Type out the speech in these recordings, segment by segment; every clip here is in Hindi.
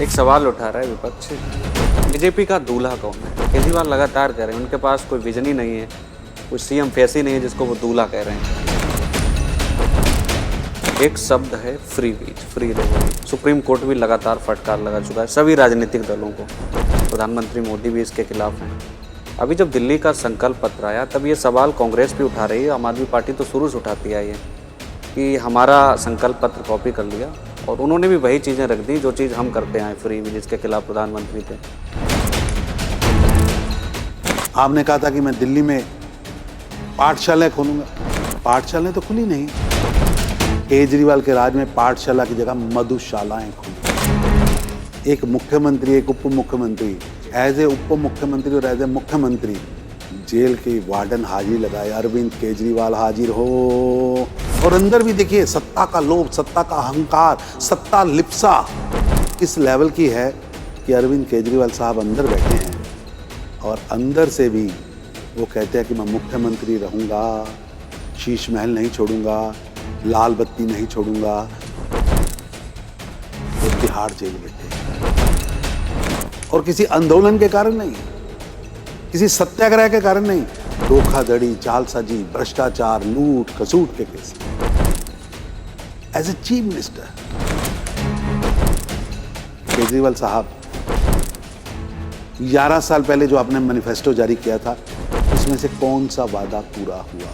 एक सवाल उठा रहा है विपक्ष, बीजेपी का दूल्हा कौन है? केजरीवाल लगातार कह रहे हैं उनके पास कोई विजन ही नहीं है, कोई सीएम फेस ही नहीं है जिसको वो दूल्हा कह रहे हैं। एक शब्द है फ्री बीज, फ्री रेवोल्यूशन। सुप्रीम कोर्ट भी लगातार फटकार लगा चुका है सभी राजनीतिक दलों को। प्रधानमंत्री मोदी भी इसके खिलाफ हैं। अभी जब दिल्ली का संकल्प पत्र आया तब ये सवाल कांग्रेस भी उठा रही है, आम आदमी पार्टी तो शुरू से उठाती आई है कि हमारा संकल्प पत्र कॉपी कर लिया, और उन्होंने भी वही चीज़ें रख दी जो चीज़ हम करते हैं फ्री बीज, जिसके खिलाफ प्रधानमंत्री थे। आपने कहा था कि मैं दिल्ली में पाठशालाएं खोलूंगा, पाठशालाएं तो खुली नहीं। केजरीवाल के राज में पाठशाला की जगह मधुशालाएं खुली। एक मुख्यमंत्री, एक उप मुख्यमंत्री, एज ए उप मुख्यमंत्री और एज ए मुख्यमंत्री जेल के वार्डन हाजिरी लगाए, अरविंद केजरीवाल हाजिर हो। और अंदर भी देखिए सत्ता का लोभ, सत्ता का अहंकार, सत्ता लिप्सा इस लेवल की है कि अरविंद केजरीवाल साहब अंदर बैठे हैं और अंदर से भी वो कहते हैं कि मैं मुख्यमंत्री रहूंगा, शीश महल नहीं छोड़ूंगा, लाल बत्ती नहीं छोड़ूंगा। वो तिहाड़ जेल में थे और किसी आंदोलन के कारण नहीं, किसी सत्याग्रह के कारण नहीं, धोखाधड़ी, जालसाजी, भ्रष्टाचार, लूट खसूट के केस। As a chief minister Kejriwal साहब 11 साल पहले जो आपने मैनिफेस्टो जारी किया था उसमें से कौन सा वादा पूरा हुआ?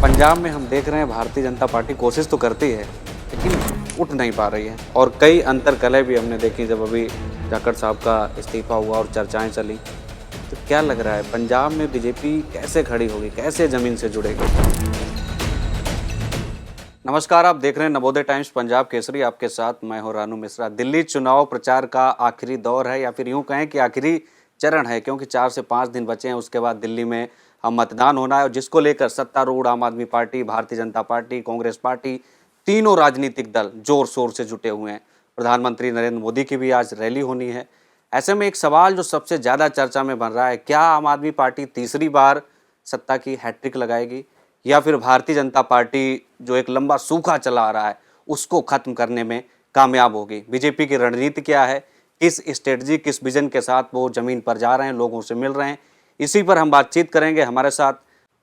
पंजाब में हम देख रहे हैं भारतीय जनता पार्टी कोशिश तो करती है लेकिन उठ नहीं पा रही है, और कई अंतरकलह भी हमने देखी जब अभी जाखड़ साहब का इस्तीफा हुआ और चर्चाएं चली। तो क्या लग रहा है पंजाब में बीजेपी कैसे खड़ी होगी, कैसे जमीन से जुड़ेगी? नमस्कार, आप देख रहे हैं नवोदय टाइम्स पंजाब केसरी, आपके साथ मैं हूं रानू मिश्रा। दिल्ली चुनाव प्रचार का आखिरी दौर है, या फिर यूं कहें कि आखिरी चरण है, क्योंकि 4 से 5 दिन बचे हैं। उसके बाद दिल्ली में मतदान होना है, और जिसको लेकर सत्तारूढ़ आम Aadmi party, Bharatiya Janata party, Congress party, तीनों राजनीतिक दल जोर शोर से जुटे हुए हैं। प्रधानमंत्री नरेंद्र मोदी की भी आज रैली होनी है। ऐसे में एक सवाल जो सबसे ज़्यादा चर्चा में बन रहा है, क्या आम आदमी पार्टी तीसरी बार सत्ता की हैट्रिक लगाएगी, या फिर भारतीय जनता पार्टी जो एक लंबा सूखा चला आ रहा है उसको खत्म करने में कामयाब होगी? बीजेपी की रणनीति क्या है, किस स्ट्रेटजी, किस विजन के साथ वो जमीन पर जा रहे हैं, लोगों से मिल रहे हैं, इसी पर हम बातचीत करेंगे। हमारे साथ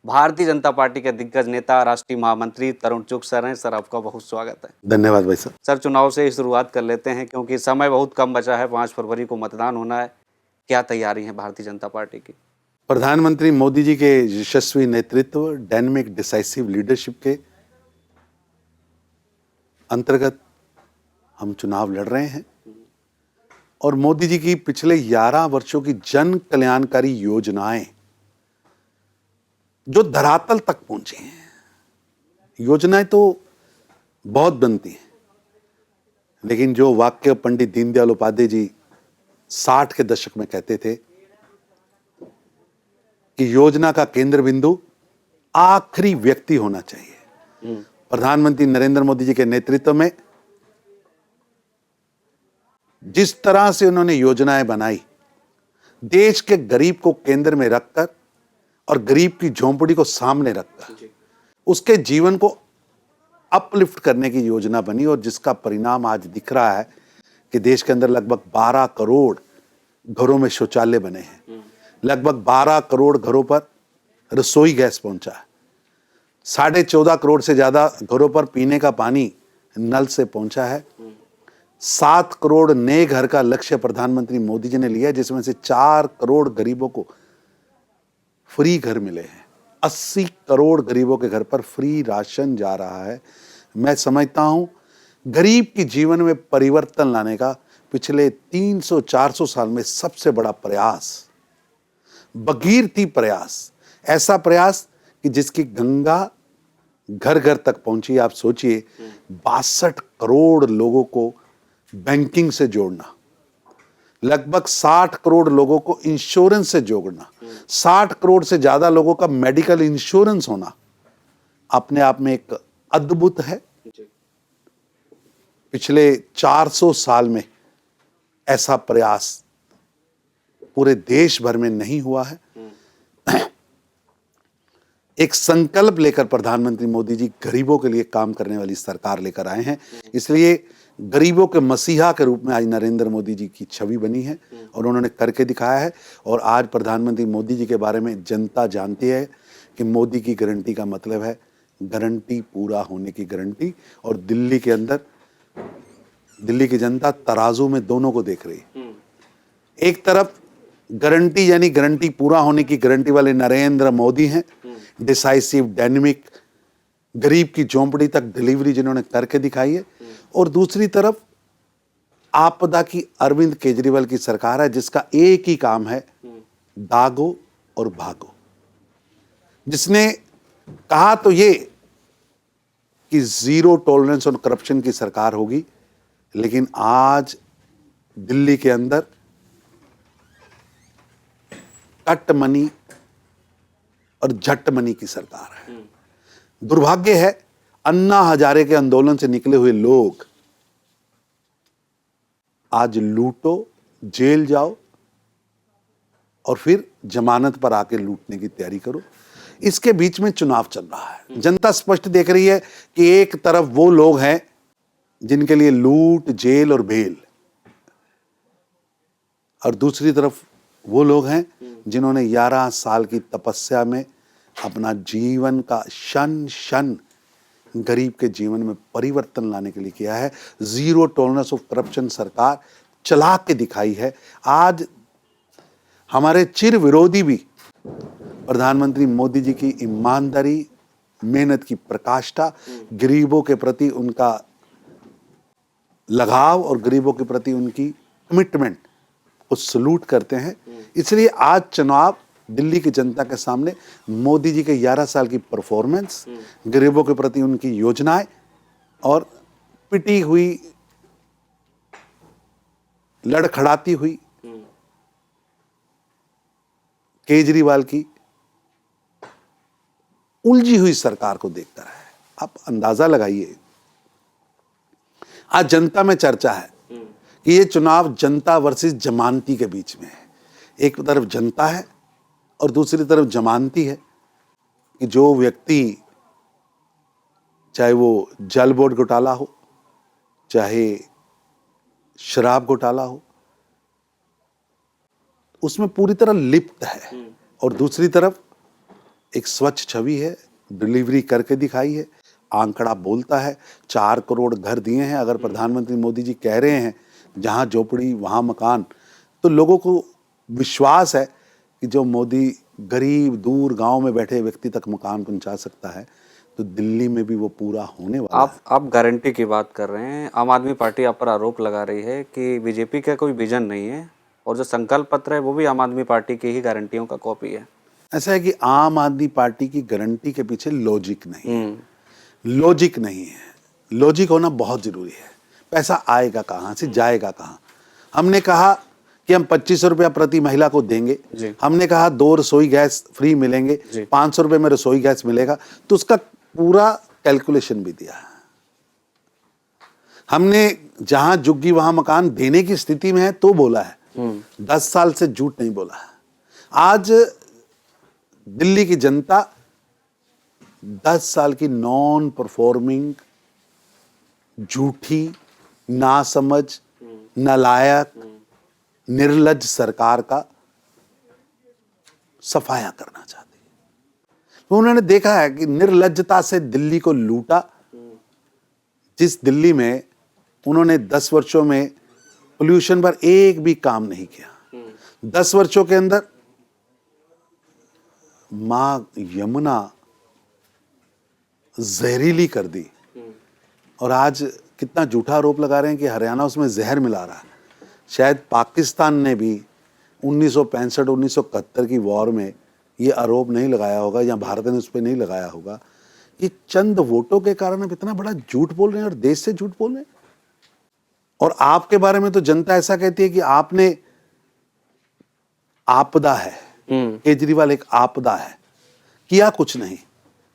भारतीय जनता पार्टी के दिग्गज नेता, राष्ट्रीय महामंत्री तरुण चुग सर हैं। सर, आपका बहुत स्वागत है। धन्यवाद भाई साहब। सर, चुनाव से ही शुरुआत कर लेते हैं क्योंकि समय बहुत कम बचा है, 5 फरवरी को मतदान होना है। क्या तैयारी है भारतीय जनता पार्टी की? प्रधानमंत्री मोदी जी के यशस्वी नेतृत्व, डायनेमिक डिसाइसिव लीडरशिप के अंतर्गत हम चुनाव लड़ रहे हैं, और मोदी जी की पिछले 11 वर्षों की जन कल्याणकारी योजनाएं जो धरातल तक पहुंची हैं। योजनाएं तो बहुत बनती हैं, लेकिन जो वाक्य पंडित दीनदयाल उपाध्याय जी 60 के दशक में कहते थे कि योजना का केंद्र बिंदु आखिरी व्यक्ति होना चाहिए, प्रधानमंत्री नरेंद्र मोदी जी के नेतृत्व में जिस तरह से उन्होंने योजनाएं बनाई, देश के गरीब को केंद्र में रखकर और गरीब की झोंपड़ी को सामने रखकर उसके जीवन को अपलिफ्ट करने की योजना बनी, और जिसका परिणाम आज दिख रहा है कि देश के अंदर लगभग 12 करोड़ घरों में शौचालय बने हैं, लगभग 12 करोड़ घरों पर रसोई गैस पहुंचा है, 14.5 करोड़ से ज्यादा घरों पर पीने का पानी नल से पहुंचा है, 7 करोड़ नए घर का लक्ष्य प्रधानमंत्री मोदी जी ने लिया, जिसमें से 4 करोड़ गरीबों को फ्री घर मिले हैं, 80 करोड़ गरीबों के घर पर फ्री राशन जा रहा है। मैं समझता हूं गरीब के जीवन में परिवर्तन लाने का पिछले 300-400 साल में सबसे बड़ा प्रयास, भगीरथी प्रयास, ऐसा प्रयास कि जिसकी गंगा घर घर तक पहुंची। आप सोचिए 62 करोड़ लोगों को बैंकिंग से जोड़ना, लगभग 60 करोड़ लोगों को इंश्योरेंस से जोड़ना, 60 करोड़ से ज्यादा लोगों का मेडिकल इंश्योरेंस होना अपने आप में एक अद्भुत है। पिछले 400 साल में ऐसा प्रयास पूरे देश भर में नहीं हुआ है। एक संकल्प लेकर प्रधानमंत्री मोदी जी गरीबों के लिए काम करने वाली सरकार लेकर आए हैं, इसलिए गरीबों के मसीहा के रूप में आज नरेंद्र मोदी जी की छवि बनी है और उन्होंने करके दिखाया है। और आज प्रधानमंत्री मोदी जी के बारे में जनता जानती है कि मोदी की गारंटी का मतलब है गारंटी पूरा होने की गारंटी। और दिल्ली के अंदर दिल्ली की जनता तराजू में दोनों को देख रही है। एक तरफ गारंटी यानी गारंटी पूरा होने की गारंटी वाले नरेंद्र मोदी हैं, डिसाइसिव, डायनेमिक, गरीब की झोंपड़ी तक डिलीवरी जिन्होंने करके दिखाई है। और दूसरी तरफ आपदा की अरविंद केजरीवाल की सरकार है, जिसका एक ही काम है दागो और भागो। जिसने कहा तो ये कि जीरो टॉलरेंस ऑन करप्शन की सरकार होगी, लेकिन आज दिल्ली के अंदर कट मनी और झट मनी की सरकार है। दुर्भाग्य है, अन्ना हजारे के आंदोलन से निकले हुए लोग आज लूटो, जेल जाओ और फिर जमानत पर आके लूटने की तैयारी करो। इसके बीच में चुनाव चल रहा है। जनता स्पष्ट देख रही है कि एक तरफ वो लोग हैं जिनके लिए लूट, जेल और बेल, और दूसरी तरफ वो लोग हैं जिन्होंने 11 साल की तपस्या में अपना जीवन का क्षण क्षण गरीब के जीवन में परिवर्तन लाने के लिए किया है। जीरो टॉलरेंस ऑफ करप्शन सरकार चला के दिखाई है। आज हमारे चिर विरोधी भी प्रधानमंत्री मोदी जी की ईमानदारी, मेहनत की प्रकाष्ठा, गरीबों के प्रति उनका लगाव और गरीबों के प्रति उनकी कमिटमेंट को सलूट करते हैं। इसलिए आज चुनाव दिल्ली की जनता के सामने मोदी जी के 11 साल की परफॉर्मेंस, गरीबों के प्रति उनकी योजनाएं और पिटी हुई, लड़खड़ाती हुई केजरीवाल की उलझी हुई सरकार को देखकर है। आप अंदाजा लगाइए, आज जनता में चर्चा है कि ये चुनाव जनता वर्सेस जमानती के बीच में है। एक तरफ जनता है और दूसरी तरफ जमानती है कि जो व्यक्ति, चाहे वो जल बोर्ड घोटाला हो, चाहे शराब घोटाला हो, उसमें पूरी तरह लिप्त है। और दूसरी तरफ एक स्वच्छ छवि है, डिलीवरी करके दिखाई है, आंकड़ा बोलता है। 4 करोड़ घर दिए हैं। अगर प्रधानमंत्री मोदी जी कह रहे हैं जहां झोपड़ी वहां मकान, तो लोगों को विश्वास है कि जो मोदी गरीब दूर गांव में बैठे व्यक्ति तक मकान पहुंचा सकता है, तो दिल्ली में भी वो पूरा होने वाला है। आप गारंटी की बात कर रहे हैं। आम आदमी पार्टी आप पर आरोप लगा रही है कि बीजेपी का कोई विजन नहीं है और जो संकल्प पत्र है वो भी आम आदमी पार्टी की ही गारंटियों का कॉपी है। ऐसा है कि आम आदमी पार्टी की गारंटी के पीछे लॉजिक नहीं है। लॉजिक नहीं है। लॉजिक होना बहुत जरूरी है। पैसा आएगा कहाँ से, जाएगा कहाँ। हमने कहा कि हम 2500 रुपया प्रति महिला को देंगे, हमने कहा 2 रसोई गैस फ्री मिलेंगे, 500 रुपये में रसोई गैस मिलेगा, तो उसका पूरा कैलकुलेशन भी दिया। हमने जहां झुग्गी वहां मकान देने की स्थिति में है तो बोला है, 10 साल से झूठ नहीं बोला है। आज दिल्ली की जनता 10 साल की नॉन परफॉर्मिंग, झूठी, नासमझ, नालायक, निर्लज्ज सरकार का सफाया करना चाहती है। तो उन्होंने देखा है कि निर्लज्जता से दिल्ली को लूटा। जिस दिल्ली में उन्होंने 10 वर्षों में पोल्यूशन पर एक भी काम नहीं किया, 10 वर्षों के अंदर मां यमुना जहरीली कर दी। और आज कितना झूठा आरोप लगा रहे हैं कि हरियाणा उसमें जहर मिला रहा है। शायद पाकिस्तान ने भी 1965-1971 की वॉर में ये आरोप नहीं लगाया होगा, या भारत ने उस पर नहीं लगाया होगा। ये चंद वोटों के कारण अब इतना बड़ा झूठ बोल रहे हैं और देश से झूठ बोल रहे हैं। और आपके बारे में तो जनता ऐसा कहती है कि आपने आपदा है, केजरीवाल एक आपदा है, किया कुछ नहीं।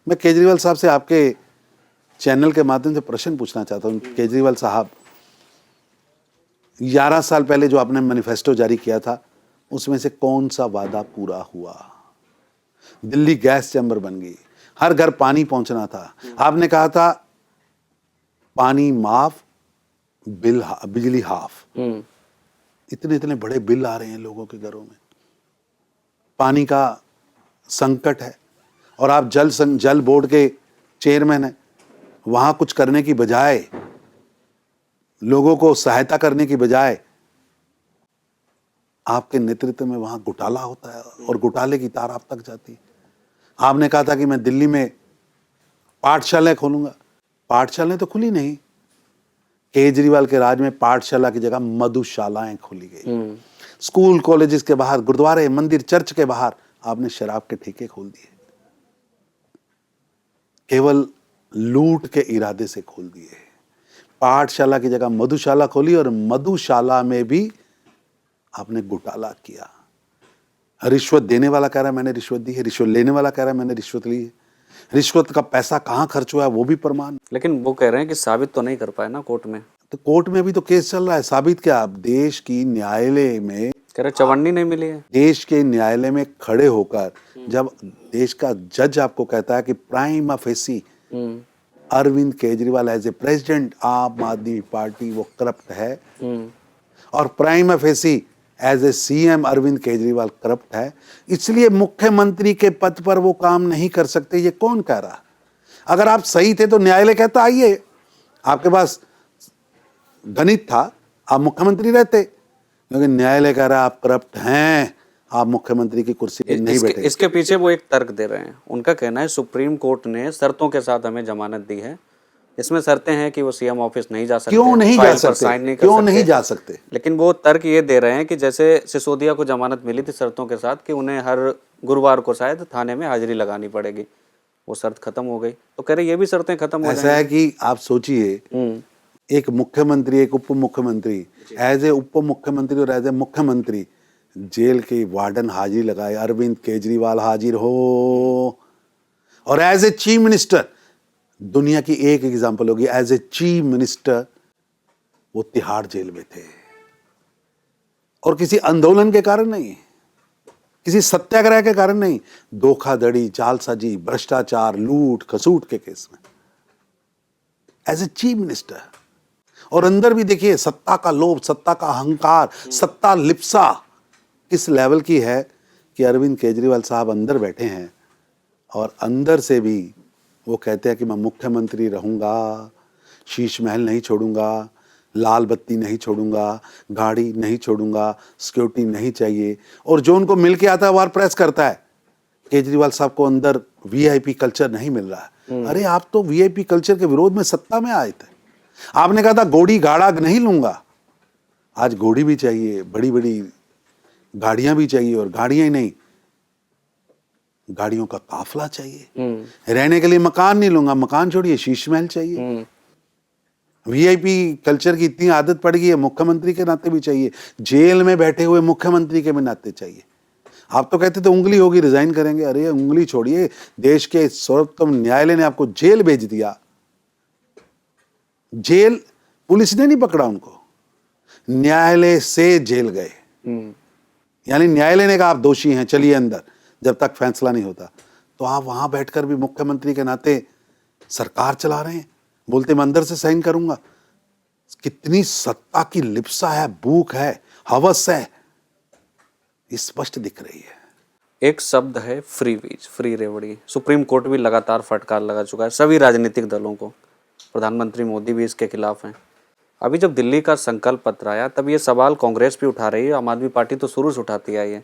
मैं केजरीवाल साहब से आपके चैनल के माध्यम से प्रश्न पूछना चाहता हूं। केजरीवाल साहब, 11 साल पहले जो आपने मैनिफेस्टो जारी किया था, उसमें से कौन सा वादा पूरा हुआ? दिल्ली गैस चैम्बर बन गई, हर घर पानी पहुंचना था। आपने कहा था पानी माफ बिजली हाफ, इतने इतने बड़े बिल आ रहे हैं लोगों के घरों में, पानी का संकट है, और आप जल बोर्ड के चेयरमैन हैं। वहां कुछ करने की बजाय, लोगों को सहायता करने की बजाय, आपके नेतृत्व में वहां घोटाला होता है और घोटाले की तार आप तक जाती है। आपने कहा था कि मैं दिल्ली में पाठशालाएं खोलूंगा, पाठशालाएं तो खुली नहीं। केजरीवाल के राज में पाठशाला की जगह मधुशालाएं खोली गई। स्कूल कॉलेजेस के बाहर, गुरुद्वारे, मंदिर, चर्च के बाहर आपने शराब के ठेके खोल दिए, केवल लूट के इरादे से खोल दिए। पाठशाला की जगह मधुशाला खोली, और मधुशाला में भी आपने घोटाला किया। रिश्वत देने वाला कह रहा है मैंने रिश्वत दी है, रिश्वत लेने वाला कह रहा है मैंने रिश्वत ली है। रिश्वत का पैसा कहां खर्च हुआ है वो भी प्रमाण। लेकिन वो कह रहे हैं कि साबित तो नहीं कर पाए ना कोर्ट में। तो कोर्ट में भी तो केस चल रहा है, साबित क्या? आप देश की न्यायालय में, कह रहे चवन्नी नहीं मिली है। देश के न्यायालय में खड़े होकर जब देश का जज आपको कहता है कि prima facie Arvind Kejriwal as a president Aam Aadmi Party वो करप्ट है, और prima facie as a CM Arvind Kejriwal corrupt है, इसलिए मुख्यमंत्री के पद पर वो काम नहीं कर सकते, ये कौन कह रहा? अगर आप सही थे तो न्यायालय कहता आइए, आपके पास गणित था, आप मुख्यमंत्री रहते, क्योंकि न्यायालय कह रहा है आप करप्ट हैं, आप मुख्यमंत्री की कुर्सी पर नहीं बैठे। इसके पीछे वो एक तर्क दे रहे हैं। उनका कहना है सुप्रीम कोर्ट ने शर्तों के साथ हमें जमानत दी है, इसमें शर्तें हैं कि वो सीएम ऑफिस नहीं जा सकते, क्यों नहीं जा फाइल पर सकते? साइन नहीं कर क्यों सकते। नहीं जा सकते? लेकिन वो तर्क ये दे रहे हैं कि जैसे सिसोदिया को जमानत मिली थी शर्तों के साथ कि उन्हें हर गुरुवार को शायद थाने में हाजिरी लगानी पड़ेगी, वो शर्त खत्म हो गई, तो कह रहे ये भी शर्तें खत्म हो ऐसा है कि आप सोचिए, एक मुख्यमंत्री, एक उप मुख्यमंत्री, एज ए उप मुख्यमंत्री और एज ए मुख्यमंत्री जेल के वार्डन हाजिरी लगाए, अरविंद केजरीवाल हाजिर हो, और एज ए चीफ मिनिस्टर, दुनिया की एक एग्जांपल होगी, एज ए चीफ मिनिस्टर वो तिहाड़ जेल में थे, और किसी आंदोलन के कारण नहीं, किसी सत्याग्रह के कारण नहीं, धोखाधड़ी, जालसाजी, भ्रष्टाचार, लूट खसूट के केस में एज ए चीफ मिनिस्टर। और अंदर भी देखिए सत्ता का लोभ, सत्ता का अहंकार, सत्ता लिप्सा किस लेवल की है कि अरविंद केजरीवाल साहब अंदर बैठे हैं और अंदर से भी वो कहते हैं कि मैं मुख्यमंत्री रहूंगा, शीश महल नहीं छोड़ूंगा, लाल बत्ती नहीं छोड़ूंगा, गाड़ी नहीं छोड़ूंगा, सिक्योरिटी नहीं चाहिए, और जो उनको मिल के आता है वार प्रेस करता है। केजरीवाल साहब को अंदर वीआईपी कल्चर नहीं मिल रहा है। अरे आप तो वीआईपी कल्चर के विरोध में सत्ता में आए थे, आपने कहा था घोड़ी गाड़ा नहीं लूंगा, आज घोड़ी भी चाहिए, बड़ी बड़ी गाड़ियां भी चाहिए, और गाड़ियां ही नहीं, गाड़ियों का काफला चाहिए। रहने के लिए मकान नहीं लूंगा, मकान छोड़िए शीश महल चाहिए। वीआईपी कल्चर की इतनी आदत पड़ गई है, मुख्यमंत्री के नाते भी चाहिए, जेल में बैठे हुए मुख्यमंत्री के भी नाते चाहिए। आप तो कहते थे उंगली होगी रिजाइन करेंगे, अरे उंगली छोड़िए, देश के सर्वोच्चतम न्यायालय ने आपको जेल भेज दिया। जेल पुलिस ने नहीं पकड़ा उनको, न्यायालय से जेल गए, यानी न्यायालय ने कहा आप दोषी हैं, चलिए अंदर, जब तक फैसला नहीं होता। तो आप वहां बैठकर भी मुख्यमंत्री के नाते सरकार चला रहे हैं, बोलते मैं अंदर से साइन करूंगा। कितनी सत्ता की लिप्सा है, भूख है, हवस है, स्पष्ट दिख रही है। एक शब्द है फ्री वीज, फ्री रेवड़ी। सुप्रीम कोर्ट भी लगातार फटकार लगा चुका है सभी राजनीतिक दलों को, प्रधानमंत्री मोदी भी इसके खिलाफ हैं। अभी जब दिल्ली का संकल्प पत्र आया तब ये सवाल कांग्रेस भी उठा रही है, आम आदमी पार्टी तो शुरू से उठाती आई है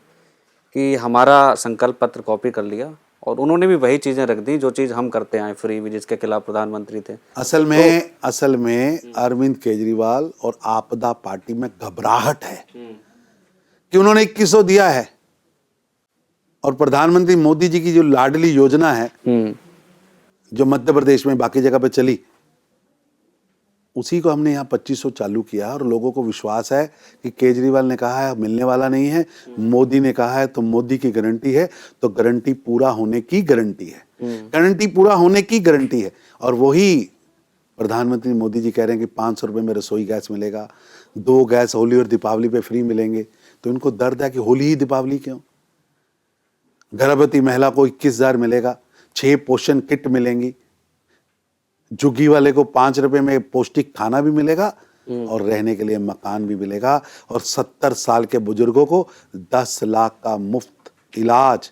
कि हमारा संकल्प पत्र कॉपी कर लिया, और उन्होंने भी वही चीज़ें रख दी जो चीज़ हम करते आए, फ्री वीज, जिसके खिलाफ प्रधानमंत्री थे। असल में अरविंद केजरीवाल और आपदा पार्टी में घबराहट है कि उन्होंने 2100 दिया है, और प्रधानमंत्री मोदी जी की जो लाडली योजना है जो मध्य प्रदेश में बाकी जगह पे चली, उसी को हमने यहाँ 2500 चालू किया, और लोगों को विश्वास है कि केजरीवाल ने कहा है मिलने वाला नहीं है, मोदी ने कहा है तो मोदी की गारंटी है, तो गारंटी पूरा होने की गारंटी है, गारंटी पूरा होने की गारंटी है। और वही प्रधानमंत्री मोदी जी कह रहे हैं कि 500 रुपये में रसोई गैस मिलेगा, 2 गैस होली और दीपावली पे फ्री मिलेंगे। तो इनको दर्द है कि होली ही दीपावली क्यों? गर्भवती महिला को 21,000 मिलेगा, 6 पोषण किट मिलेंगी, झुग्गी वाले को 5 रुपए में पौष्टिक खाना भी मिलेगा, और रहने के लिए मकान भी मिलेगा, और 70 साल के बुजुर्गों को 10 लाख का मुफ्त इलाज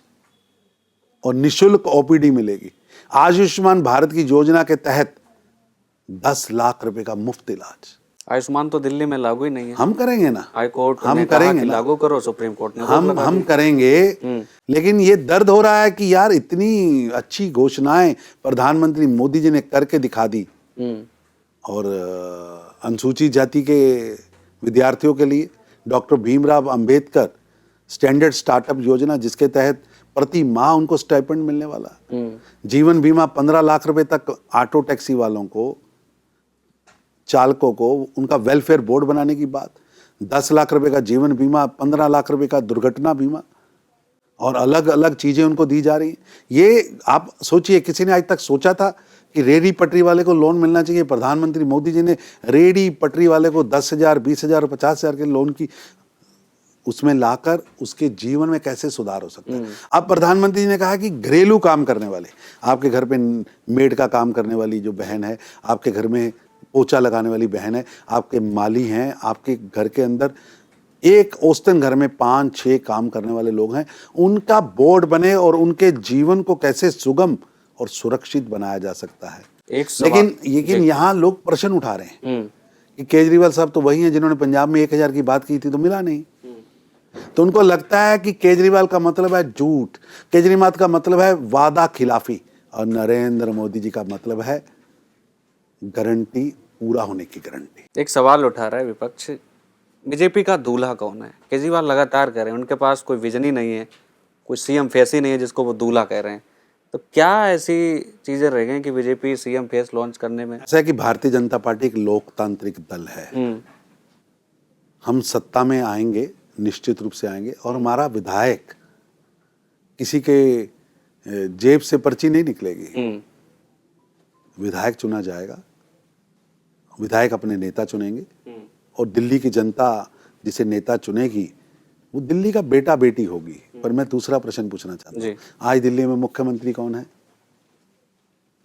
और निशुल्क ओपीडी मिलेगी। आयुष्मान भारत की योजना के तहत 10 लाख रुपए का मुफ्त इलाज। आयुष्मान तो दिल्ली में लागू ही नहीं है। हम करेंगे ना, हाई कोर्ट हम ने कहा करेंगे कि ना, लागू करो, सुप्रीम कोर्ट ने रोक हम लगा हम दी। करेंगे। लेकिन ये दर्द हो रहा है कि यार इतनी अच्छी घोषणाएं प्रधानमंत्री मोदी जी ने करके दिखा दी, और अनुसूचित जाति के विद्यार्थियों के लिए doctor Bhimrao Ambedkar standard startup योजना, जिसके तहत प्रति माह उनको स्टाइपेंड मिलने वाला, जीवन बीमा 15 लाख रुपए तक ऑटो टैक्सी वालों को, चालकों को, उनका वेलफेयर बोर्ड बनाने की बात, 10 लाख रुपए का जीवन बीमा, 15 लाख रुपए का दुर्घटना बीमा, और अलग अलग चीजें उनको दी जा रही हैं। ये आप सोचिए, किसी ने आज तक सोचा था कि रेहड़ी पटरी वाले को लोन मिलना चाहिए? प्रधानमंत्री मोदी जी ने रेहड़ी पटरी वाले को 10,000, 20,000 और 50,000 के लोन की उसमें लाकर उसके जीवन में कैसे सुधार हो सकता है। अब प्रधानमंत्री जी ने कहा कि घरेलू काम करने वाले, आपके घर पे मेड का काम करने वाली जो बहन है, आपके घर में पोछा लगाने वाली बहन है, आपके माली हैं, आपके घर के अंदर एक औसतन घर में 5-6 काम करने वाले लोग हैं, उनका बोर्ड बने और उनके जीवन को कैसे सुगम और सुरक्षित बनाया जा सकता है। लेकिन यहाँ लोग प्रश्न उठा रहे हैं कि केजरीवाल साहब तो वही हैं जिन्होंने पंजाब में 1,000 की बात की थी तो मिला नहीं। तो उनको लगता है कि केजरीवाल का मतलब है झूठ, केजरीवाल का मतलब है वादा खिलाफी, और नरेंद्र मोदी जी का मतलब है गारंटी, पूरा होने की गारंटी। एक सवाल उठा रहा है विपक्ष, बीजेपी का दूल्हा कौन है? केजरीवाल लगातार कह रहे हैं उनके पास कोई विजन ही नहीं है, कोई सीएम फेस ही नहीं है जिसको वो दूल्हा कह रहे हैं। तो क्या ऐसी चीजें रह गई कि बीजेपी सीएम फेस लॉन्च करने में? ऐसा है कि भारतीय जनता पार्टी एक लोकतांत्रिक दल है। हम सत्ता में आएंगे, निश्चित रूप से आएंगे, और हमारा विधायक किसी के जेब से पर्ची नहीं निकलेगी। विधायक चुना जाएगा, विधायक अपने नेता चुनेंगे, और दिल्ली की जनता जिसे नेता चुनेगी वो दिल्ली का बेटा बेटी होगी। पर मैं दूसरा प्रश्न पूछना चाहता हूँ, आज दिल्ली में मुख्यमंत्री कौन है?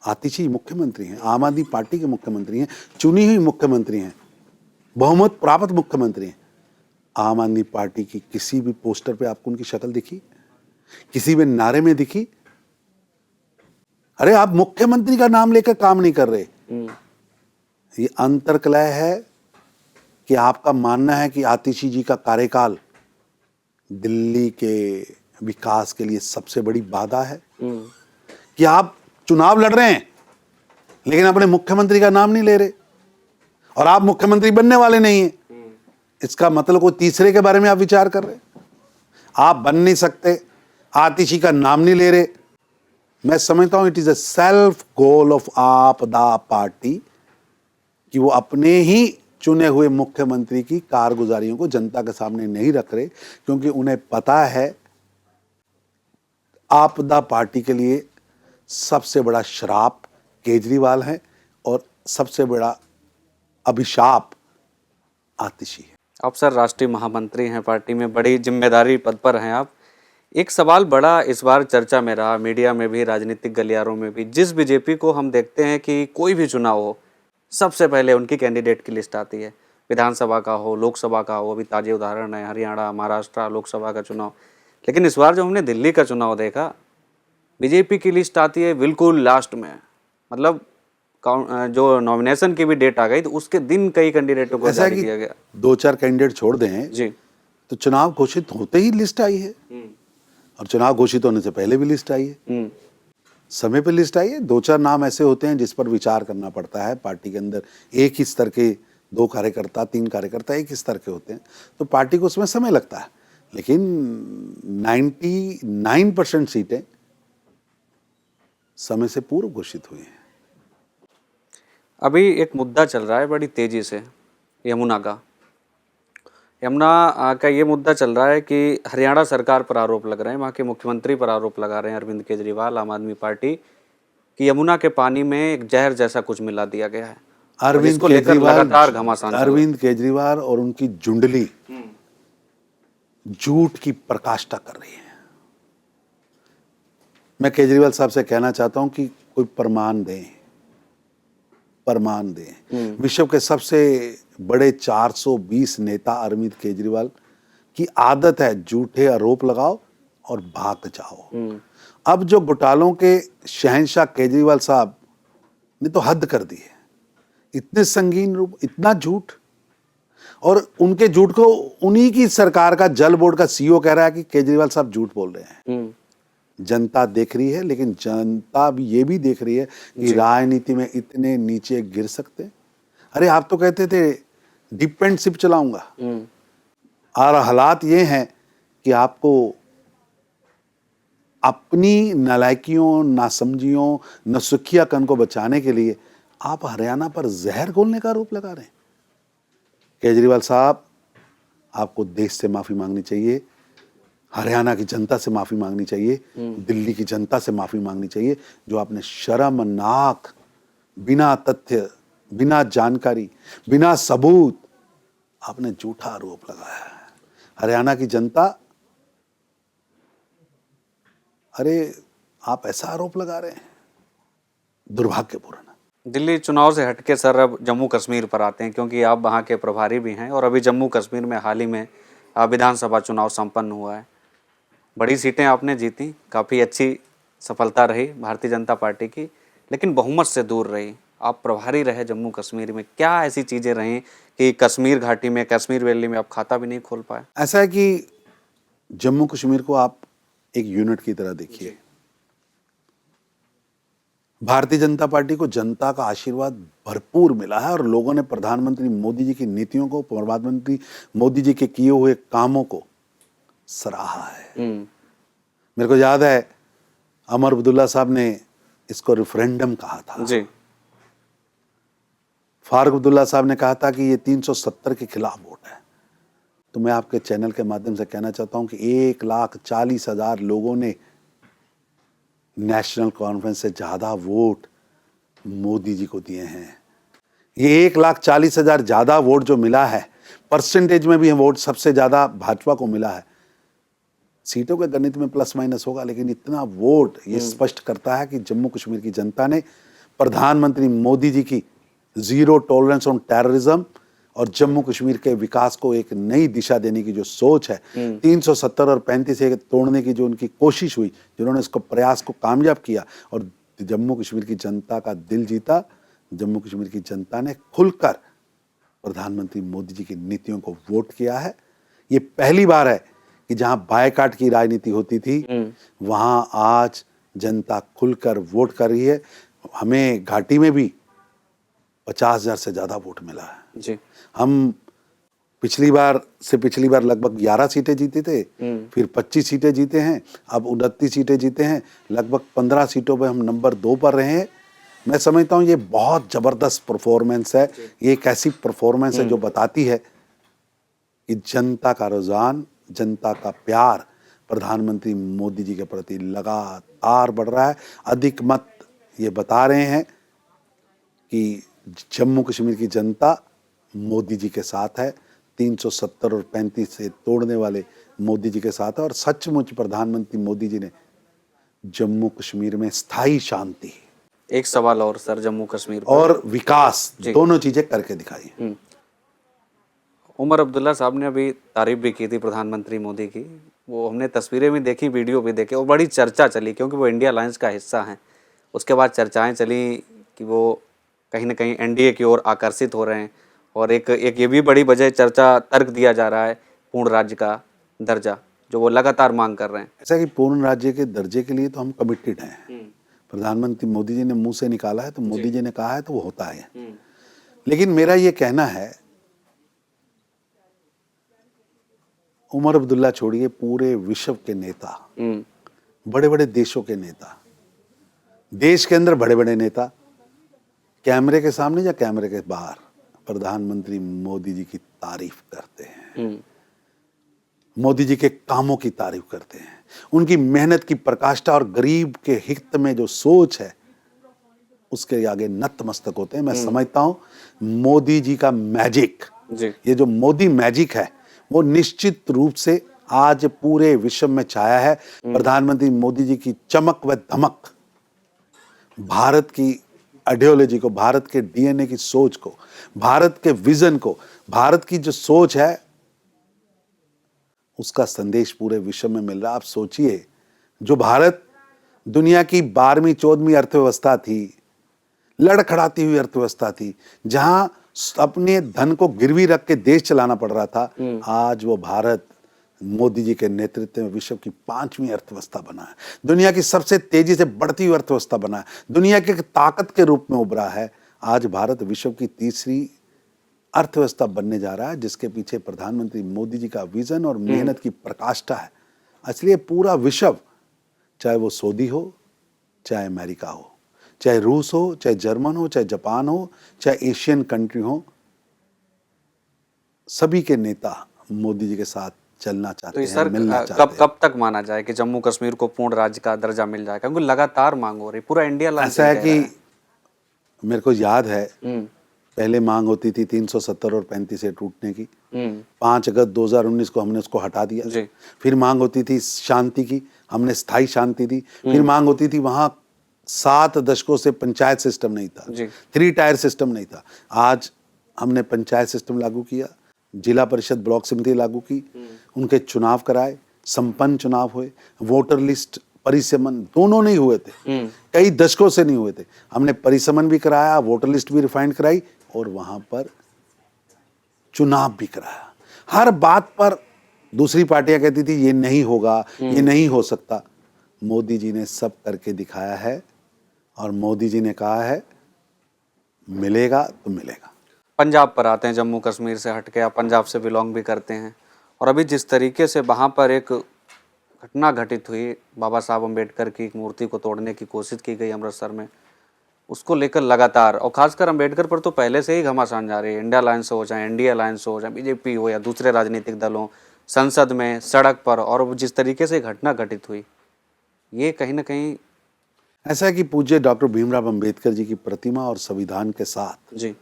आतिशी मुख्यमंत्री हैं, आम आदमी पार्टी के मुख्यमंत्री हैं, चुनी हुई मुख्यमंत्री हैं, बहुमत प्राप्त मुख्यमंत्री हैं। आम आदमी पार्टी की किसी भी पोस्टर पे आपको उनकी शक्ल दिखी? किसी भी नारे में दिखी? अरे आप मुख्यमंत्री का नाम लेकर काम नहीं कर रहे। ये अंतर्कलह है कि आपका मानना है कि आतिशी जी का कार्यकाल दिल्ली के विकास के लिए सबसे बड़ी बाधा है, कि आप चुनाव लड़ रहे हैं लेकिन अपने मुख्यमंत्री का नाम नहीं ले रहे, और आप मुख्यमंत्री बनने वाले नहीं हैं। इसका मतलब कोई तीसरे के बारे में आप विचार कर रहे हैं। आप बन नहीं सकते, आतिशी का नाम नहीं ले रहे। मैं समझता हूं it is a self goal of आप द पार्टी कि वो अपने ही चुने हुए मुख्यमंत्री की कारगुजारियों को जनता के सामने नहीं रख रहे, क्योंकि उन्हें पता है आपदा पार्टी के लिए सबसे बड़ा श्राप केजरीवाल है और सबसे बड़ा अभिशाप आतिशी है। आप सर राष्ट्रीय महामंत्री हैं, पार्टी में बड़ी जिम्मेदारी पद पर हैं आप। एक सवाल बड़ा इस बार चर्चा में रहा, मीडिया में भी, राजनीतिक गलियारों में भी। जिस बीजेपी को हम देखते हैं कि कोई भी चुनाव हो सबसे पहले उनकी कैंडिडेट की लिस्ट आती है, विधानसभा का हो, लोकसभा का हो। अभी ताजे उदाहरण है हरियाणा, महाराष्ट्र लोकसभा का चुनाव। लेकिन इस बार जब हमने दिल्ली का चुनाव देखा, बीजेपी की लिस्ट आती है बिल्कुल लास्ट में। मतलब जो नॉमिनेशन की भी डेट आ गई तो उसके दिन कई कैंडिडेटों को जारी किया गया। 2-4 कैंडिडेट छोड़ दें जी, तो चुनाव घोषित होते ही लिस्ट आई है, और चुनाव घोषित होने से पहले भी लिस्ट आई है, समय पर लिस्ट आई है। 2-4 नाम ऐसे होते हैं जिस पर विचार करना पड़ता है। पार्टी के अंदर एक ही स्तर के 2 कार्यकर्ता, 3 कार्यकर्ता एक ही स्तर के होते हैं, तो पार्टी को उसमें समय लगता है। लेकिन 99% सीटें समय से पूर्व घोषित हुई हैं। अभी एक मुद्दा चल रहा है बड़ी तेजी से, यमुना का ये मुद्दा चल रहा है कि हरियाणा सरकार पर आरोप लग रहे हैं, वहाँ के मुख्यमंत्री पर आरोप लगा रहे हैं अरविंद केजरीवाल, आम आदमी पार्टी, कि यमुना के पानी में एक जहर जैसा कुछ मिला दिया गया है। अरविंद केजरीवाल और उनकी जुंडली झूठ की पराकाष्ठा कर रही है। मैं केजरीवाल साहब से कहना चाहता हूं कि कोई प्रमाण दें, प्रमाण दें। विश्व के सबसे बड़े 420 नेता अरविंद केजरीवाल की आदत है झूठे आरोप लगाओ और भाग जाओ। अब जो घोटालों के शहंशाह केजरीवाल साहब ने तो हद कर दी है। इतने संगीन रूप, इतना झूठ, और उनके झूठ को उन्हीं की सरकार का जल बोर्ड का सीईओ कह रहा है कि केजरीवाल साहब झूठ बोल रहे हैं। जनता देख रही है, लेकिन जनता भी ये भी देख रही है कि राजनीति में इतने नीचे गिर सकते हैं। अरे आप तो कहते थे डिप एंड शिप चलाऊंगा, और हालात ये हैं कि आपको अपनी नालायकियों, नासमझियों, नसुखियापन को बचाने के लिए आप हरियाणा पर जहर घोलने का आरोप लगा रहे हैं। केजरीवाल साहब, आपको देश से माफी मांगनी चाहिए, हरियाणा की जनता से माफी मांगनी चाहिए, दिल्ली की जनता से माफी मांगनी चाहिए, जो आपने शर्मनाक, बिना तथ्य, बिना जानकारी, बिना सबूत आपने झूठा आरोप लगाया है। हरियाणा की जनता, अरे आप ऐसा आरोप लगा रहे हैं, दुर्भाग्यपूर्ण। दिल्ली चुनाव से हटके सर अब जम्मू कश्मीर पर आते हैं, क्योंकि आप वहाँ के प्रभारी भी हैं और अभी जम्मू कश्मीर में हाल ही में विधानसभा चुनाव संपन्न हुआ है। बड़ी सीटें आपने जीती, काफ़ी अच्छी सफलता रही भारतीय जनता पार्टी की, लेकिन बहुमत से दूर रही। आप प्रभारी रहे जम्मू कश्मीर में, क्या ऐसी चीज़ें रहीं कि कश्मीर घाटी में, कश्मीर वैली में आप खाता भी नहीं खोल पाए? ऐसा है कि जम्मू कश्मीर को आप एक यूनिट की तरह देखिए। भारतीय जनता पार्टी को जनता का आशीर्वाद भरपूर मिला है और लोगों ने प्रधानमंत्री मोदी जी की नीतियों को, प्रधानमंत्री मोदी जी के किए हुए कामों को सराहा है। मेरे को याद है अमर अब्दुल्ला साहब ने इसको रेफरेंडम कहा था जी। फारूक अब्दुल्ला साहब ने कहा था कि ये 370 के खिलाफ वोट है। तो मैं आपके चैनल के माध्यम से कहना चाहता हूं कि 1,40,000 लोगों ने नेशनल कॉन्फ्रेंस से ज्यादा वोट मोदी जी को दिए हैं। ये 1,40,000 ज्यादा वोट जो मिला है, परसेंटेज में भी वोट सबसे ज्यादा भाजपा को मिला है। सीटों के गणित में प्लस माइनस होगा, लेकिन इतना वोट ये स्पष्ट करता है कि जम्मू कश्मीर की जनता ने प्रधानमंत्री मोदी जी की जीरो टॉलरेंस ऑन टेररिज्म और जम्मू कश्मीर के विकास को एक नई दिशा देने की जो सोच है, 370 और 35 एक तोड़ने की जो उनकी कोशिश हुई, जिन्होंने इसको प्रयास को कामयाब किया और जम्मू कश्मीर की जनता का दिल जीता। जम्मू कश्मीर की जनता ने खुलकर प्रधानमंत्री मोदी जी की नीतियों को वोट किया है। ये पहली बार है कि जहां बायकाट की राजनीति होती थी, वहां आज जनता खुलकर वोट कर रही है। हमें घाटी में भी 50,000 से ज्यादा वोट मिला है जी। हम पिछली बार लगभग 11 सीटें जीते थे, फिर 25 सीटें जीते हैं, अब 29 सीटें जीते हैं, लगभग 15 सीटों पे हम नंबर 2 पर रहे हैं। मैं समझता हूँ ये बहुत जबरदस्त परफॉर्मेंस है। ये एक ऐसी परफॉर्मेंस है जो बताती है कि जनता का रुझान, जनता का प्यार प्रधानमंत्री मोदी जी के प्रति लगातार बढ़ रहा है। अधिक मत ये बता रहे हैं कि जम्मू कश्मीर की जनता मोदी जी के साथ है, 370 और 35 से तोड़ने वाले मोदी जी के साथ है। और सचमुच प्रधानमंत्री मोदी जी ने जम्मू कश्मीर में स्थायी शांति, एक सवाल और सर, जम्मू कश्मीर पर और विकास दोनों चीजें करके दिखाई। उमर अब्दुल्ला साहब ने अभी तारीफ भी की थी प्रधानमंत्री मोदी की। वो हमने तस्वीरें भी देखी, वीडियो भी देखे और बड़ी चर्चा चली, क्योंकि वो इंडिया अलायंस का हिस्सा हैं। उसके बाद चर्चाएं चली कि वो कहीं ना कहीं एनडीए की ओर आकर्षित हो रहे हैं, और एक ये भी बड़ी वजह चर्चा तर्क दिया जा रहा है पूर्ण राज्य का दर्जा, जो वो लगातार मांग कर रहे हैं। ऐसा कि पूर्ण राज्य के दर्जे के लिए तो हम कमिटेड हैं। प्रधानमंत्री मोदी जी ने मुंह से निकाला है तो मोदी जी ने कहा है तो वो होता है। लेकिन मेरा ये कहना है, उमर अब्दुल्ला छोड़िए, पूरे विश्व के नेता, बड़े बड़े देशों के नेता, देश के अंदर बड़े बड़े नेता, कैमरे के सामने या कैमरे के बाहर प्रधानमंत्री मोदी जी की तारीफ करते हैं, मोदी जी के कामों की तारीफ करते हैं, उनकी मेहनत की प्रकाष्ठा और गरीब के हित में जो सोच है उसके आगे नतमस्तक होते हैं। मैं समझता हूं मोदी जी का मैजिक, ये जो मोदी मैजिक है, वो निश्चित रूप से आज पूरे विश्व में छाया है। प्रधानमंत्री मोदी जी की चमक व धमक भारत की आइडियोलॉजी को, भारत के डीएनए की सोच को, भारत के विजन को, भारत की जो सोच है उसका संदेश पूरे विश्व में मिल रहा है। आप सोचिए, जो भारत दुनिया की 12वीं 14वीं अर्थव्यवस्था थी, लड़खड़ाती हुई अर्थव्यवस्था थी, जहां अपने धन को गिरवी रख के देश चलाना पड़ रहा था, आज वो भारत मोदी जी के नेतृत्व में विश्व की 5वीं अर्थव्यवस्था बना है, दुनिया की सबसे तेजी से बढ़ती हुई अर्थव्यवस्था बना है, दुनिया की ताकत के रूप में उभरा है। आज भारत विश्व की तीसरी अर्थव्यवस्था बनने जा रहा है, जिसके पीछे प्रधानमंत्री मोदी जी का विजन और मेहनत की प्रकाष्ठा है। इसलिए पूरा विश्व, चाहे वो सऊदी हो, चाहे अमेरिका हो, चाहे रूस हो, चाहे जर्मन हो, चाहे जापान हो, चाहे एशियन कंट्री हो, सभी के नेता मोदी जी के साथ चलना चाहते तो हैं, सर मिलना चाहते हैं। कब तक माना जाए कि जम्मू कश्मीर को पूर्ण राज्य का दर्जा मिल जाएगा, क्योंकि लगातार मांग हो रही, पूरा इंडिया ऐसा है कि मेरे को याद है, पहले मांग होती थी 370 और 35 से टूटने की, 5 अगस्त 2019 को हमने उसको हटा दिया। फिर मांग होती थी शांति की, हमने स्थायी शांति दी। फिर मांग होती थी, वहां 7 दशकों से पंचायत सिस्टम नहीं था, 3 टायर सिस्टम नहीं था। आज हमने पंचायत सिस्टम लागू किया, जिला परिषद ब्लॉक समिति लागू की, उनके चुनाव कराए, संपन्न चुनाव हुए, वोटर लिस्ट परिसमन दोनों नहीं हुए थे, कई दशकों से नहीं हुए थे। हमने परिसमन भी कराया, वोटर लिस्ट भी रिफाइंड कराई और वहां पर चुनाव भी कराया। हर बात पर दूसरी पार्टियां कहती थी ये नहीं होगा, ये नहीं हो सकता। मोदी जी ने सब करके दिखाया है और मोदी जी ने कहा है मिलेगा तो मिलेगा। पंजाब पर आते हैं, जम्मू कश्मीर से हटके आप पंजाब से बिलोंग भी करते हैं, और अभी जिस तरीके से वहाँ पर एक घटना घटित हुई, बाबा साहब अम्बेडकर की एक मूर्ति को तोड़ने की कोशिश की गई अमृतसर में, उसको लेकर लगातार, और खासकर अम्बेडकर पर तो पहले से ही घमासान जा रही है। इंडिया अलायंस हो, चाहे एनडीए अलायंस हो, चाहे बीजेपी हो या दूसरे राजनीतिक दल हो, संसद में, सड़क पर, और जिस तरीके से घटना घटित हुई, ये कहीं ना कहीं ऐसा है कि पूज्य डॉक्टर भीमराव अंबेडकर जी की प्रतिमा और संविधान के साथ जी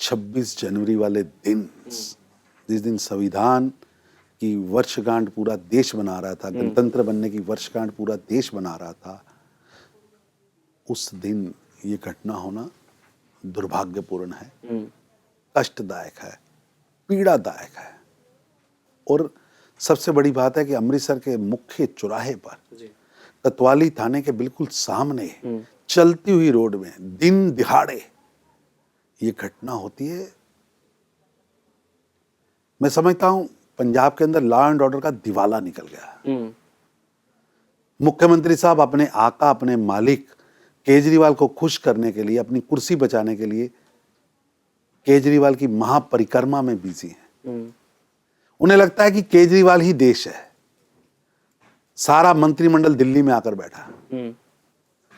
26 जनवरी वाले दिन, जिस दिन संविधान की वर्षगांठ पूरा देश मना रहा था, गणतंत्र बनने की वर्षगांठ पूरा देश मना रहा था, उस दिन ये घटना होना दुर्भाग्यपूर्ण है, कष्टदायक है, पीड़ादायक है। और सबसे बड़ी बात है कि अमृतसर के मुख्य चौराहे पर, कोतवाली थाने के बिल्कुल सामने, चलती हुई रोड में दिन दिहाड़े ये घटना होती है। मैं समझता हूं पंजाब के अंदर लॉ एंड ऑर्डर का दिवाला निकल गया। मुख्यमंत्री साहब अपने आका, अपने मालिक केजरीवाल को खुश करने के लिए, अपनी कुर्सी बचाने के लिए केजरीवाल की महापरिक्रमा में बिजी हैं। उन्हें लगता है कि केजरीवाल ही देश है। सारा मंत्रिमंडल दिल्ली में आकर बैठा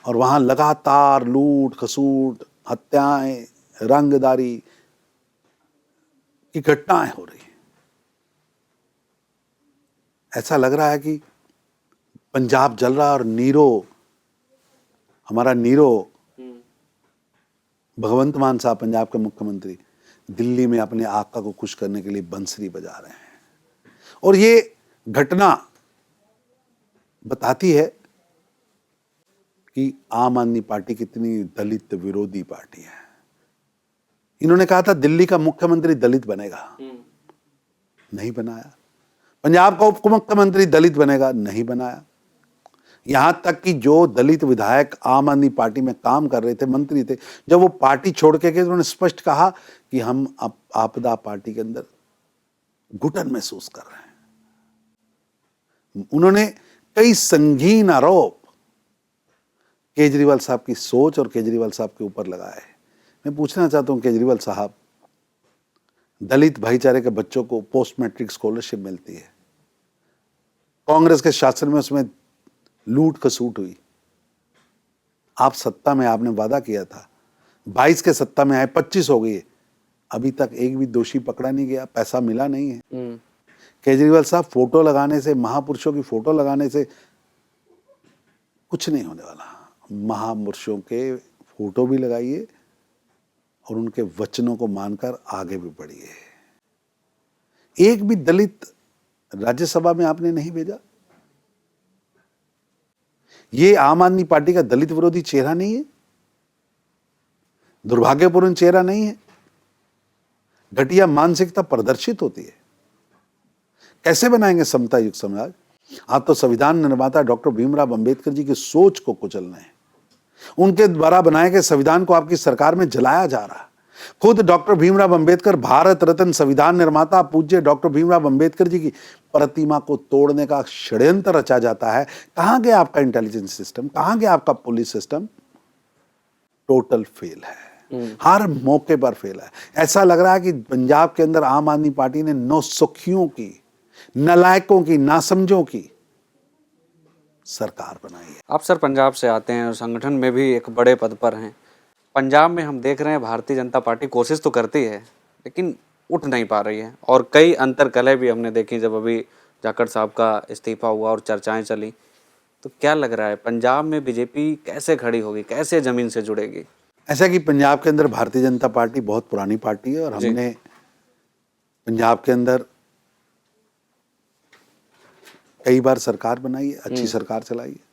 और वहां लगातार लूट खसूट, हत्याएं, रंगदारी की घटनाएं हो रही हैं। ऐसा लग रहा है कि पंजाब जल रहा है और नीरो, हमारा नीरो भगवंत मान साहब, पंजाब के मुख्यमंत्री, दिल्ली में अपने आका को खुश करने के लिए बंसरी बजा रहे हैं। और ये घटना बताती है कि आम आदमी पार्टी कितनी दलित विरोधी पार्टी है। इन्होंने कहा था दिल्ली का मुख्यमंत्री दलित बनेगा, नहीं बनाया। पंजाब का उप मुख्यमंत्री दलित बनेगा, नहीं बनाया। यहां तक कि जो दलित विधायक आम आदमी पार्टी में काम कर रहे थे, मंत्री थे, जब वो पार्टी छोड़ के गए, उन्होंने स्पष्ट कहा कि हम आपदा पार्टी के अंदर घुटन महसूस कर रहे हैं। उन्होंने कई संगीन आरोप केजरीवाल साहब की सोच और केजरीवाल साहब के ऊपर लगाए। मैं पूछना चाहता हूं केजरीवाल साहब, दलित भाईचारे के बच्चों को पोस्ट मैट्रिक स्कॉलरशिप मिलती है, कांग्रेस के शासन में उसमें लूट खसूट हुई। आप सत्ता में, आपने वादा किया था 22 के सत्ता में आए, 25 हो गई, अभी तक एक भी दोषी पकड़ा नहीं गया, पैसा मिला नहीं है। केजरीवाल साहब, फोटो लगाने से, महापुरुषों की फोटो लगाने से कुछ नहीं होने वाला। महापुरुषों के फोटो भी लगाइए और उनके वचनों को मानकर आगे भी बढ़िए। एक भी दलित राज्यसभा में आपने नहीं भेजा। ये आम आदमी पार्टी का दलित विरोधी चेहरा नहीं है। दुर्भाग्यपूर्ण चेहरा नहीं है। घटिया मानसिकता प्रदर्शित होती है। कैसे बनाएंगे समता युक्त समाज? आप तो संविधान निर्माता डॉक्टर भीमराव अंबेडकर जी की सोच को कुचलना है। उनके द्वारा बनाए गए संविधान को आपकी सरकार में जलाया जा रहा है। खुद डॉक्टर भीमराव अंबेडकर, भारत रत्न संविधान निर्माता पूज्य डॉक्टर भीमराव अंबेडकर जी की प्रतिमा को तोड़ने का षड्यंत्र रचा जाता है। कहां गया आपका इंटेलिजेंस सिस्टम? कहां गया आपका पुलिस सिस्टम? टोटल फेल है, हर मौके पर फेल है। ऐसा लग रहा है कि पंजाब के अंदर आम आदमी पार्टी ने नौसुखियों की, नालायकों की, नासमझों की सरकार बनाई है। आप सर पंजाब से आते हैं और संगठन में भी एक बड़े पद पर हैं। पंजाब में हम देख रहे हैं भारतीय जनता पार्टी कोशिश तो करती है लेकिन उठ नहीं पा रही है, और कई अंतर्कलह भी हमने देखी जब अभी जाखड़ साहब का इस्तीफा हुआ और चर्चाएं चली। तो क्या लग रहा है पंजाब में बीजेपी कैसे खड़ी होगी, कैसे जमीन से जुड़ेगी? ऐसा कि पंजाब के अंदर भारतीय जनता पार्टी बहुत पुरानी पार्टी है और हमने पंजाब के अंदर कई बार सरकार बनाई है, अच्छी सरकार चलाई है।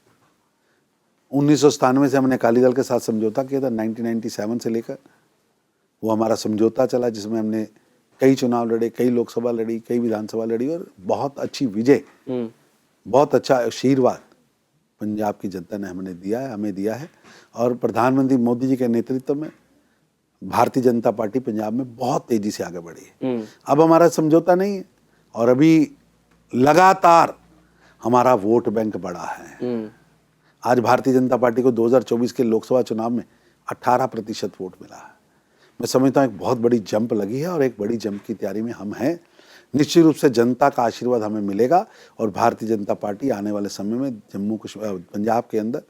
1997 से हमने अकाली दल के साथ समझौता किया था। 1997 से लेकर वो हमारा समझौता चला जिसमें हमने कई चुनाव लड़े, कई लोकसभा लड़ी, कई विधानसभा लड़ी और बहुत अच्छी विजय, बहुत अच्छा आशीर्वाद पंजाब की जनता ने हमें दिया है। और प्रधानमंत्री मोदी जी के नेतृत्व में भारतीय जनता पार्टी पंजाब में बहुत तेजी से आगे बढ़ी है। अब हमारा समझौता नहीं है और अभी लगातार हमारा वोट बैंक बढ़ा है। आज भारतीय जनता पार्टी को 2024 के लोकसभा चुनाव में 18% वोट मिला है। मैं समझता हूँ एक बहुत बड़ी जंप लगी है और एक बड़ी जंप की तैयारी में हम हैं। निश्चित रूप से जनता का आशीर्वाद हमें मिलेगा और भारतीय जनता पार्टी आने वाले समय में पंजाब के अंदर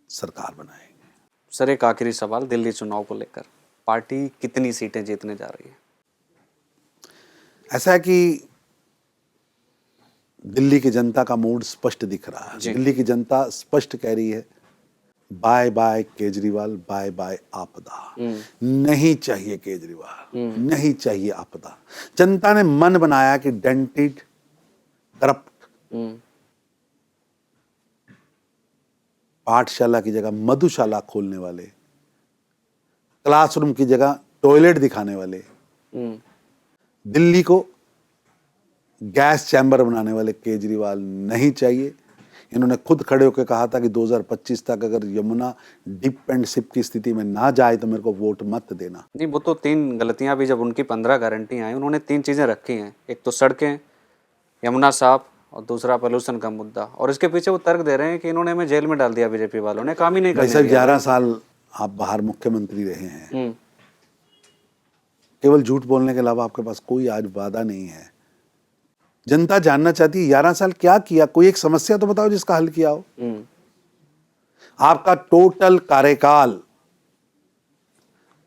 सरकार बनाएगी। सर एक आखिरी सवाल दिल्ली चुनाव को लेकर, पार्टी कितनी सीटें जीतने जा रही है? ऐसा है कि दिल्ली की जनता का मूड स्पष्ट दिख रहा है। दिल्ली की जनता स्पष्ट कह रही है bye bye Kejriwal, bye bye आपदा। नहीं चाहिए केजरीवाल, नहीं चाहिए आपदा। जनता ने मन बनाया कि डेंटेड, करप्ट पाठशाला की जगह मधुशाला खोलने वाले, क्लासरूम की जगह टॉयलेट दिखाने वाले, दिल्ली को गैस चैम्बर बनाने वाले केजरीवाल नहीं चाहिए। इन्होंने खुद खड़े होकर कहा था कि 2025 तक अगर यमुना डिप एंड सिप की स्थिति में ना जाए तो मेरे को वोट मत देना। नहीं, वो तो 3 गलतियां भी जब उनकी 15 गारंटियां आई, उन्होंने 3 चीजें रखी हैं। एक तो सड़कें, यमुना साफ और दूसरा पोल्यूशन का मुद्दा। और इसके पीछे वो तर्क दे रहे हैं कि इन्होंने हमें जेल में डाल दिया, बीजेपी वालों ने काम ही नहीं करने दिया। 11 साल आप बाहर मुख्यमंत्री रहे हैं, केवल झूठ बोलने के अलावा आपके पास कोई आज वादा नहीं है। जनता जानना चाहती है 11 साल क्या किया, कोई एक समस्या तो बताओ जिसका हल किया हो। आपका टोटल कार्यकाल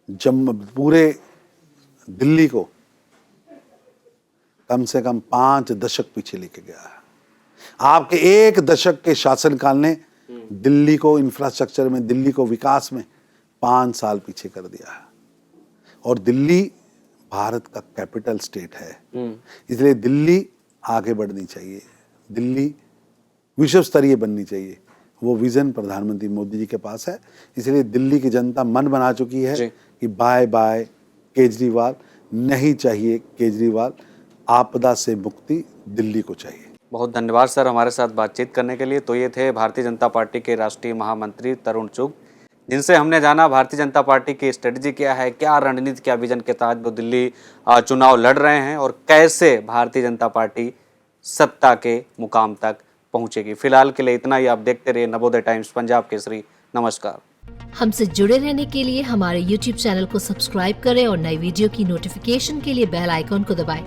जब पूरे दिल्ली को कम से कम 5 दशक पीछे लेके गया है। आपके 1 दशक के शासनकाल ने दिल्ली को इंफ्रास्ट्रक्चर में, दिल्ली को विकास में 5 साल पीछे कर दिया है। और दिल्ली भारत का कैपिटल स्टेट है, इसलिए दिल्ली आगे बढ़नी चाहिए, दिल्ली विश्व स्तरीय बननी चाहिए। वो विजन प्रधानमंत्री मोदी जी के पास है। इसलिए दिल्ली की जनता मन बना चुकी है कि बाय बाय केजरीवाल, नहीं चाहिए केजरीवाल, आपदा से मुक्ति दिल्ली को चाहिए। बहुत धन्यवाद सर हमारे साथ बातचीत करने के लिए। तो ये थे भारतीय जनता पार्टी के राष्ट्रीय महामंत्री तरुण चुग, जिनसे हमने जाना भारतीय जनता पार्टी की स्ट्रेटजी क्या है, क्या रणनीति, क्या विजन के तहत वो दिल्ली चुनाव लड़ रहे हैं और कैसे भारतीय जनता पार्टी सत्ता के मुकाम तक पहुंचेगी। फिलहाल के लिए इतना ही। आप देखते रहिए नवोदय टाइम्स पंजाब केसरी। नमस्कार। हमसे जुड़े रहने के लिए हमारे YouTube चैनल को सब्सक्राइब करें और नई वीडियो की नोटिफिकेशन के लिए बेल आइकॉन को दबाएं।